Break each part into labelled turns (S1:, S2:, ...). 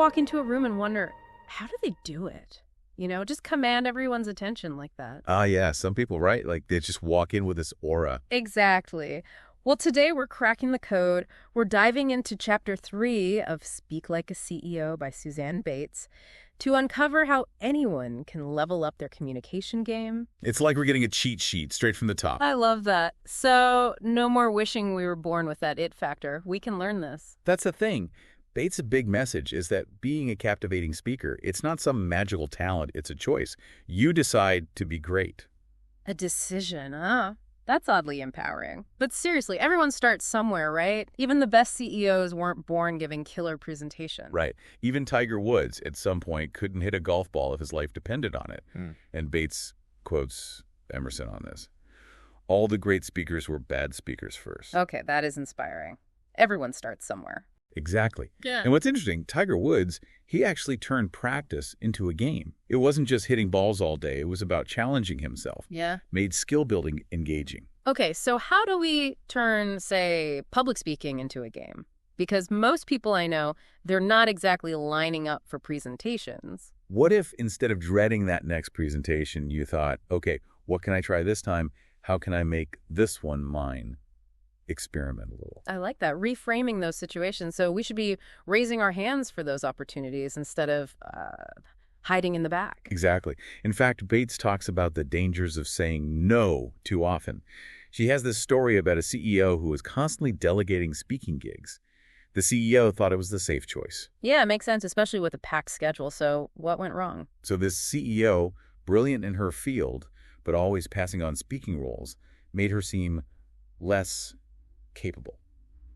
S1: walk into a room and wonder, how do they do it? You know, just command everyone's attention like that.
S2: Yeah. Some people, right? Like they just walk in with this aura.
S1: Exactly. Well, today we're cracking the code. We're diving into Chapter 3 of Speak Like a CEO by Suzanne Bates to uncover how anyone can level up their communication game.
S2: It's like we're getting a cheat sheet straight from the top.
S1: I love that. So no more wishing we were born with that it factor. We can learn this.
S2: That's the thing. Bates' big message is that being a captivating speaker, it's not some magical talent, it's a choice. You decide to be great.
S1: A decision, huh? That's oddly empowering. But seriously, everyone starts somewhere, right? Even the best CEOs weren't born giving killer presentations.
S2: Right. Even Tiger Woods, at some point, couldn't hit a golf ball if his life depended on it. And Bates quotes Emerson on this. All the great speakers were bad speakers first.
S1: Okay, that is inspiring. Everyone starts somewhere.
S2: Exactly.
S1: Yeah.
S2: And what's interesting, Tiger Woods, he actually turned practice into a game. It wasn't just hitting balls all day. It was about challenging himself.
S1: Yeah.
S2: Made skill building engaging.
S1: Okay, so how do we turn, say, public speaking into a game? Because most people I know, they're not exactly lining up for presentations.
S2: What if instead of dreading that next presentation, you thought, okay, what can I try this time? How can I make this one mine? Experiment a little.
S1: I like that, reframing those situations. So we should be raising our hands for those opportunities instead of hiding in the back.
S2: Exactly. In fact, Bates talks about the dangers of saying no too often. She has this story about a CEO who was constantly delegating speaking gigs. The CEO thought it was the safe choice.
S1: Yeah, it makes sense, especially with a packed schedule. So what went wrong?
S2: So this CEO, brilliant in her field, but always passing on speaking roles, made her seem less capable,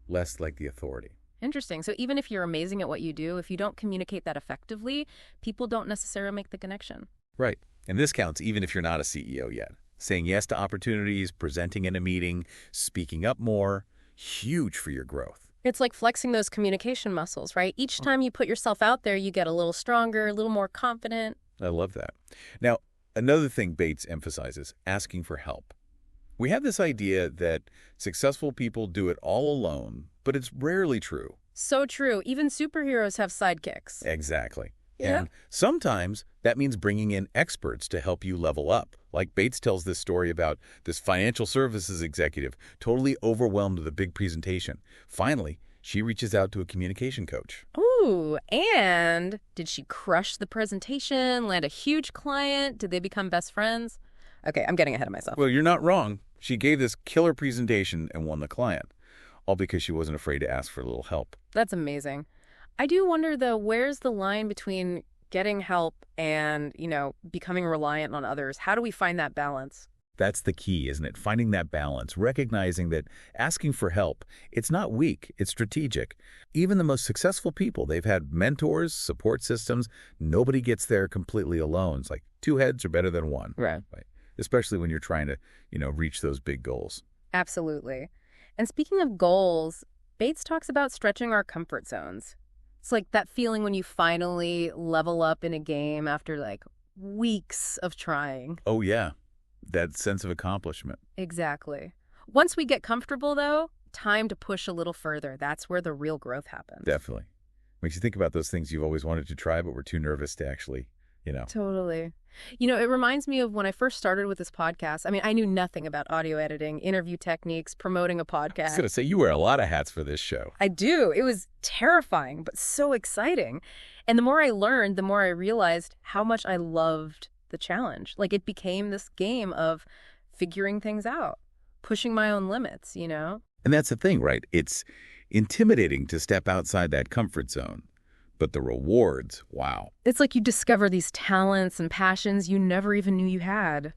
S2: less like the authority.
S1: Interesting. So even if you're amazing at what you do, if you don't communicate that effectively, people don't necessarily make the connection.
S2: Right. And this counts even if you're not a CEO yet. Saying yes to opportunities, presenting in a meeting, speaking up more, huge for your growth.
S1: It's like flexing those communication muscles, right? Each time you put yourself out there, you get a little stronger, a little more confident.
S2: I love that. Now, another thing Bates emphasizes, asking for help. We have this idea that successful people do it all alone, but it's rarely true.
S1: So true. Even superheroes have sidekicks.
S2: Exactly.
S1: Yeah.
S2: And sometimes that means bringing in experts to help you level up. Like Bates tells this story about this financial services executive totally overwhelmed with a big presentation. Finally, she reaches out to a communication coach.
S1: Ooh, and did she crush the presentation, land a huge client? Did they become best friends? Okay, I'm getting ahead of myself.
S2: Well, you're not wrong. She gave this killer presentation and won the client, all because she wasn't afraid to ask for a little help.
S1: That's amazing. I do wonder, though, where's the line between getting help and, becoming reliant on others? How do we find that balance?
S2: That's the key, isn't it? Finding that balance, recognizing that asking for help, it's not weak, it's strategic. Even the most successful people, they've had mentors, support systems. Nobody gets there completely alone. It's like two heads are better than one.
S1: Right.
S2: Especially when you're trying to, reach those big goals.
S1: Absolutely. And speaking of goals, Bates talks about stretching our comfort zones. It's like that feeling when you finally level up in a game after weeks of trying.
S2: Oh, yeah. That sense of accomplishment.
S1: Exactly. Once we get comfortable, though, time to push a little further. That's where the real growth happens.
S2: Definitely. Makes you think about those things you've always wanted to try, but were too nervous to actually,
S1: Totally. It reminds me of when I first started with this podcast. I mean, I knew nothing about audio editing, interview techniques, promoting a podcast.
S2: I was going to say, you wear a lot of hats for this show.
S1: I do. It was terrifying, but so exciting. And the more I learned, the more I realized how much I loved the challenge. It became this game of figuring things out, pushing my own limits,
S2: And that's the thing, right? It's intimidating to step outside that comfort zone. But the rewards, wow.
S1: It's like you discover these talents and passions you never even knew you had.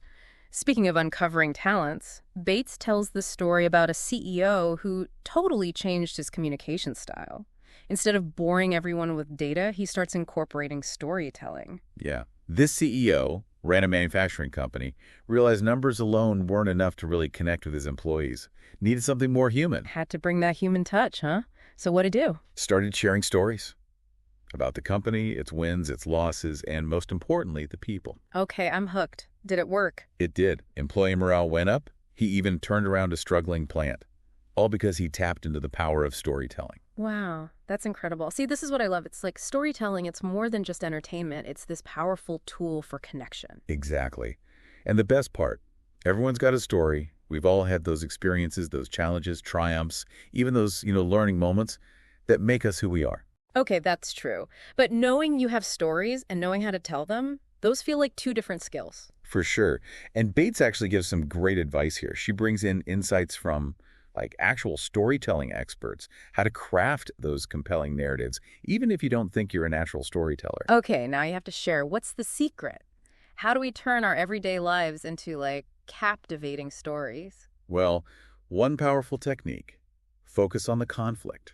S1: Speaking of uncovering talents, Bates tells the story about a CEO who totally changed his communication style. Instead of boring everyone with data, he starts incorporating storytelling.
S2: Yeah. This CEO ran a manufacturing company, realized numbers alone weren't enough to really connect with his employees. Needed something more human.
S1: Had to bring that human touch, huh? So what'd he do?
S2: Started sharing stories about the company, its wins, its losses, and most importantly, the people.
S1: Okay, I'm hooked. Did it work?
S2: It did. Employee morale went up. He even turned around a struggling plant, all because he tapped into the power of storytelling.
S1: Wow, that's incredible. See, this is what I love. It's like storytelling, it's more than just entertainment. It's this powerful tool for connection.
S2: Exactly. And the best part, everyone's got a story. We've all had those experiences, those challenges, triumphs, even those, learning moments that make us who we are.
S1: Okay, that's true. But knowing you have stories and knowing how to tell them, those feel like two different skills.
S2: For sure. And Bates actually gives some great advice here. She brings in insights from like actual storytelling experts, how to craft those compelling narratives, even if you don't think you're a natural storyteller.
S1: Okay, now you have to share. What's the secret? How do we turn our everyday lives into, like, captivating stories?
S2: Well, one powerful technique, focus on the conflict.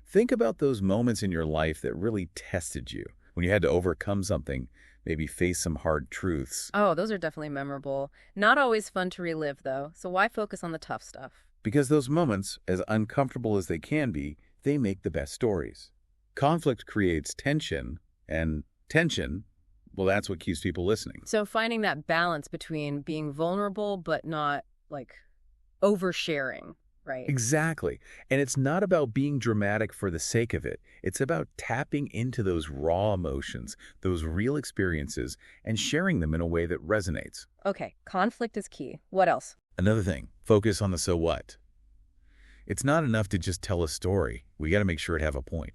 S2: Think about those moments in your life that really tested you, when you had to overcome something, maybe face some hard truths.
S1: Oh, those are definitely memorable. Not always fun to relive, though, so why focus on the tough stuff?
S2: Because those moments, as uncomfortable as they can be, they make the best stories. Conflict creates tension, and tension, well, that's what keeps people listening.
S1: So finding that balance between being vulnerable but not, like, oversharing, right?
S2: Exactly. And it's not about being dramatic for the sake of it. It's about tapping into those raw emotions, those real experiences, and sharing them in a way that resonates.
S1: Okay, conflict is key. What else?
S2: Another thing, focus on the so what. It's not enough to just tell a story. We got to make sure it have a point.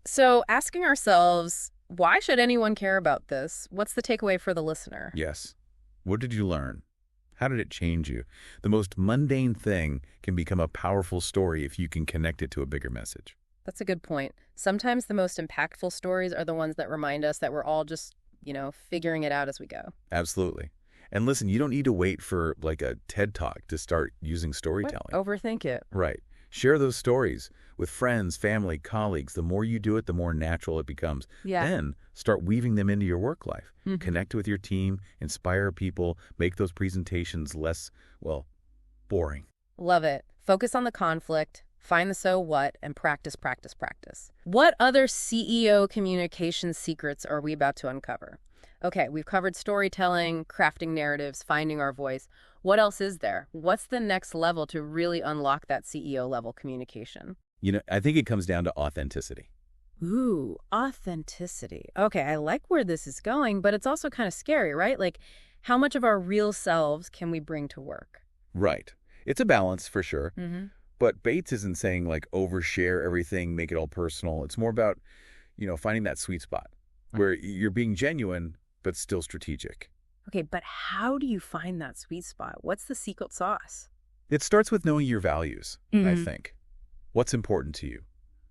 S1: So asking ourselves, why should anyone care about this? What's the takeaway for the listener?
S2: Yes. What did you learn? How did it change you? The most mundane thing can become a powerful story if you can connect it to a bigger message.
S1: That's a good point. Sometimes the most impactful stories are the ones that remind us that we're all just, figuring it out as we go.
S2: Absolutely. And listen, you don't need to wait for like a TED Talk to start using storytelling.
S1: Overthink it.
S2: Right. Share those stories with friends, family, colleagues. The more you do it, the more natural it becomes.
S1: Yeah.
S2: Then start weaving them into your work life. Connect with your team, inspire people, make those presentations less, boring.
S1: Love it. Focus on the conflict, find the so what, and practice, practice, practice. What other CEO communication secrets are we about to uncover? Okay, we've covered storytelling, crafting narratives, finding our voice. What else is there? What's the next level to really unlock that CEO-level communication?
S2: I think it comes down to authenticity.
S1: Ooh, authenticity. Okay, I like where this is going, but it's also kind of scary, right? Like, how much of our real selves can we bring to work?
S2: Right. It's a balance for sure.
S1: Mm-hmm.
S2: But Bates isn't saying like overshare everything, make it all personal. It's more about, finding that sweet spot where you're being genuine, but still strategic.
S1: Okay, but how do you find that sweet spot? What's the secret sauce?
S2: It starts with knowing your values, I think. What's important to you?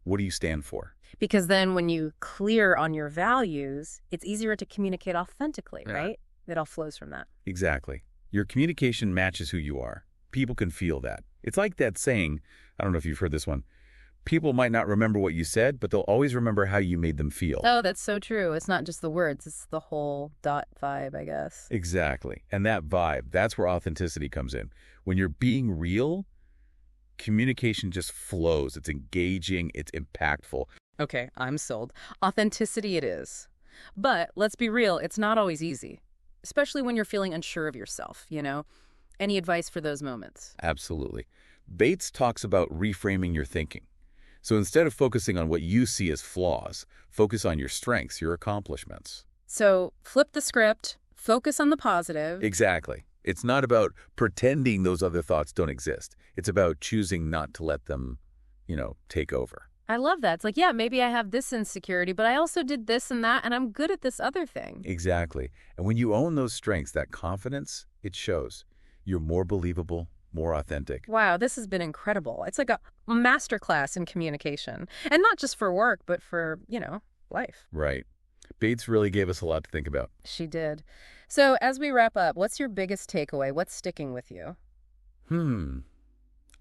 S2: What do you stand for?
S1: Because then when you clear on your values, it's easier to communicate authentically, right? It all flows from that.
S2: Exactly. Your communication matches who you are. People can feel that. It's like that saying, I don't know if you've heard this one, people might not remember what you said, but they'll always remember how you made them feel.
S1: Oh, that's so true. It's not just the words, it's the whole vibe, I guess.
S2: Exactly. And that vibe, that's where authenticity comes in. When you're being real, communication just flows. It's engaging. It's impactful.
S1: Okay, I'm sold. Authenticity it is. But let's be real, it's not always easy, especially when you're feeling unsure of yourself, Any advice for those moments?
S2: Absolutely. Bates talks about reframing your thinking. So instead of focusing on what you see as flaws, focus on your strengths, your accomplishments.
S1: So flip the script, focus on the positive.
S2: Exactly. It's not about pretending those other thoughts don't exist. It's about choosing not to let them, take over.
S1: I love that. It's like, yeah, maybe I have this insecurity, but I also did this and that, and I'm good at this other thing.
S2: Exactly. And when you own those strengths, that confidence, it shows. You're more believable, more authentic.
S1: Wow, this has been incredible. It's like a masterclass in communication. And not just for work, but for, life.
S2: Right. Bates really gave us a lot to think about.
S1: She did. So as we wrap up, what's your biggest takeaway? What's sticking with you?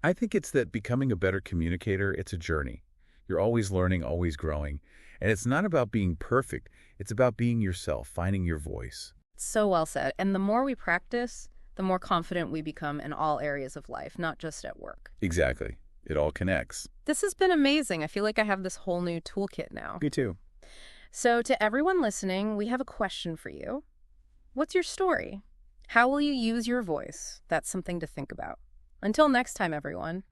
S2: I think it's that becoming a better communicator, it's a journey. You're always learning, always growing. And it's not about being perfect. It's about being yourself, finding your voice.
S1: So well said. And the more we practice, the more confident we become in all areas of life, not just at work.
S2: Exactly. It all connects.
S1: This has been amazing. I feel like I have this whole new toolkit now.
S2: Me too.
S1: So to everyone listening, we have a question for you. What's your story? How will you use your voice? That's something to think about. Until next time, everyone.